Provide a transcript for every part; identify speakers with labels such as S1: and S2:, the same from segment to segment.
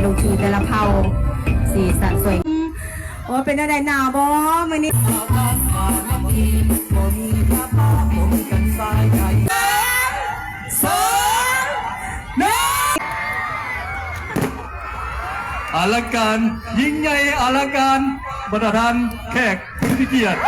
S1: ลงทีแต่ละเผ่าสีสันสวยโอ้เป็นอะไรหนาวบ่มื้อนี้
S2: อลังการยิ่งใหญ่อลังการบรรดาแขกผู้มีเกียรติ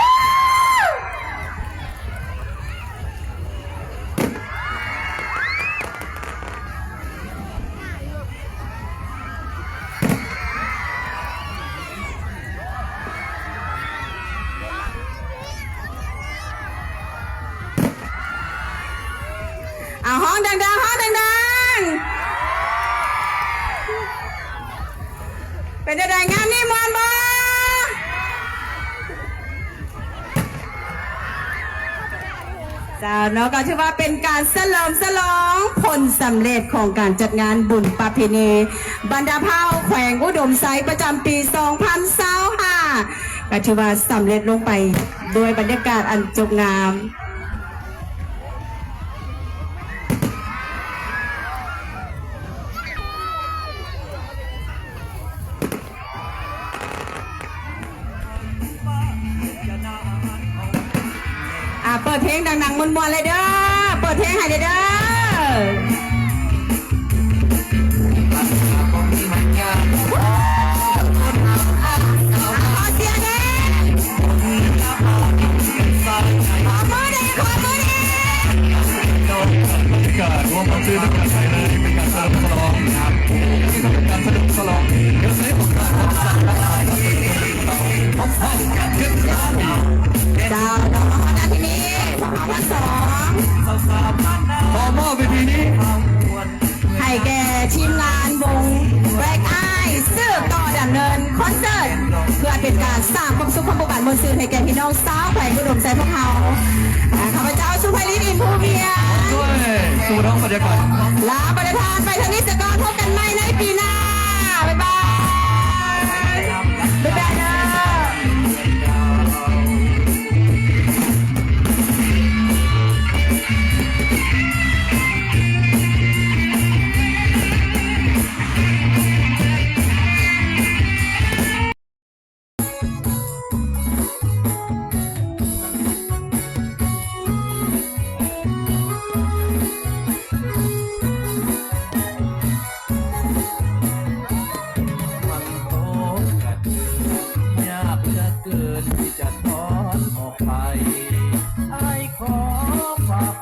S1: ห้องดังๆห้องดังๆเป็นอะไรงานนี่มวนบ่เจ้าเนาะก็ถือว่าเป็นการฉลองผลสำเร็จของการจัดงานบุญประเพณีบรรดาเผ่าแขวงอุดมไซประจำปี 2025ก็ถือว่าสำเร็จลงไปด้วยบรรยากาศอันจบงามเปิดเพลงดังๆมวนๆเลยเด้อเปิดเพลงให้เด้อ
S2: การรวมความซื่อทั้งการใช้เลยเป็นการเฉลิมฉลองเป็นการเฉลิมฉลองเดี๋ยวใช้ของการสั่งละลาย
S1: ดาวน้องนาทีนี้วันสอง
S2: พอมอบเวทีนี้
S1: ให้แก่ทีมงานวงแบล็กไอสืบต่อดำเนินคอนเสิร์ตเพื่อเป็นการสร้างความสุขความบุญบานบนสื่อให้แก่พี่น้องสาวแขวงอุดมใจพวกเขาข้าพเจ้าสุภาลินอินภูเมีย
S2: ด้วยสู่ท้องบรรยากาศ
S1: ลาประธานไปทางนี้สกอร์พบกันใหม่ในปีหน้าบ๊ายบายบ๊ายบายนะ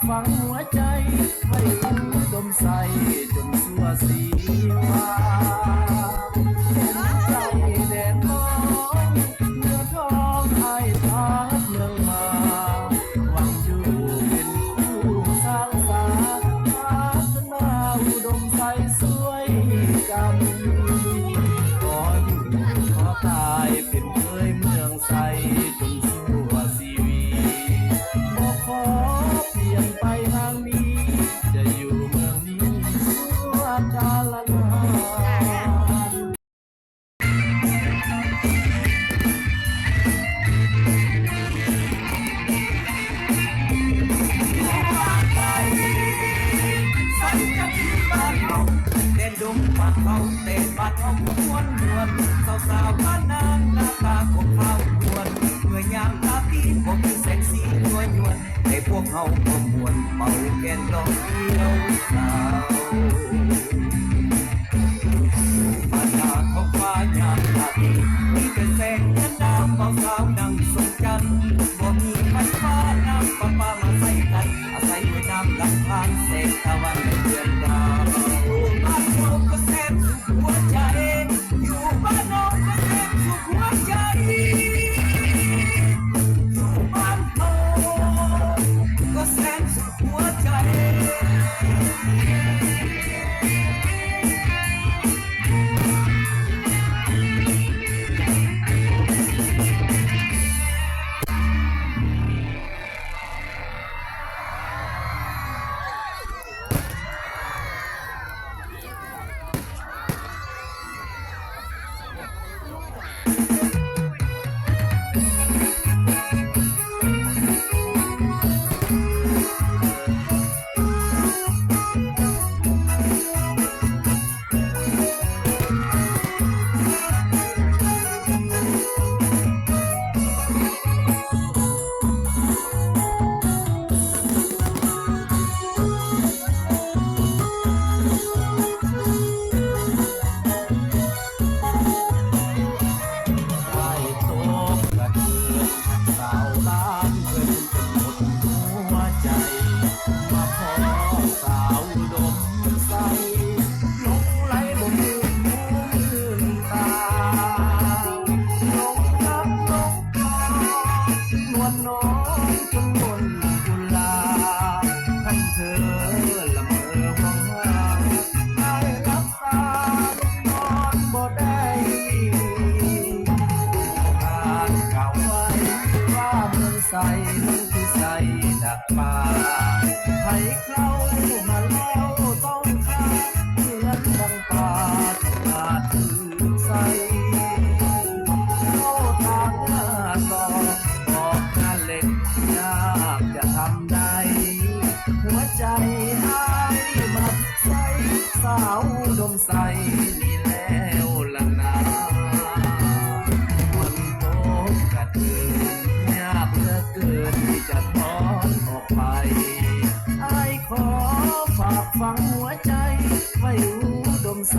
S3: ฟังหัวใจให้อุดมใสจนสัวสีวาเห็นใจแดนน้องเนื้อทองไอ้ทักเมืองมาหวังอยู่เป็นคู่สร้างสรรค์พัฒนาอุดมใสสวยกันขออยู่ขอตายเป็นเคยเมืองใสจนสัวสีวีบอกขอเปลี่ยนไปทางนี้จะอยู่เมืองนี้ชั่วกาลนานเต้นดุมบ้านเขาเต้นบ้านเขาม้วนม้วนสาวๆบ้านนางหน้าตาของเขาม้วนเมื่อยามตาปีผมมีแสงสีนวลนวลให้พวกเขาก็ม้วนเป่าแกนดอกเดียวสาวบ้านนาของฟ้ายามตาปีมีแต่แสงจันทร์ดาวเบาสาวดังสงจันทร์บ่มีไฟฟ้าน้ำประปามาใส่กันอาศัยด้วยน้ำลำธารแสงตะวันเดือนดาวบ้านเราก็แสนสุขหัวใจอยู่บ้านเราก็แสนสุขหัวใจอยู่บ้านเราก็แสนสุขหัวใจ
S1: อ
S3: เข้ามาแล้วต้องฆ่าเหมือนดังปาดถือใส่เข้าทางหน้าต่อบอกงานเหล็กยากจะทำได้หัวใจอายมัดใส่สาวดมใสนี่แล้วล่ะนะมันโตกระเทือนยากเหลือเกินที่จะถอนออกไปอายขอฝากฝังหัวใจไว้รู้ดมใส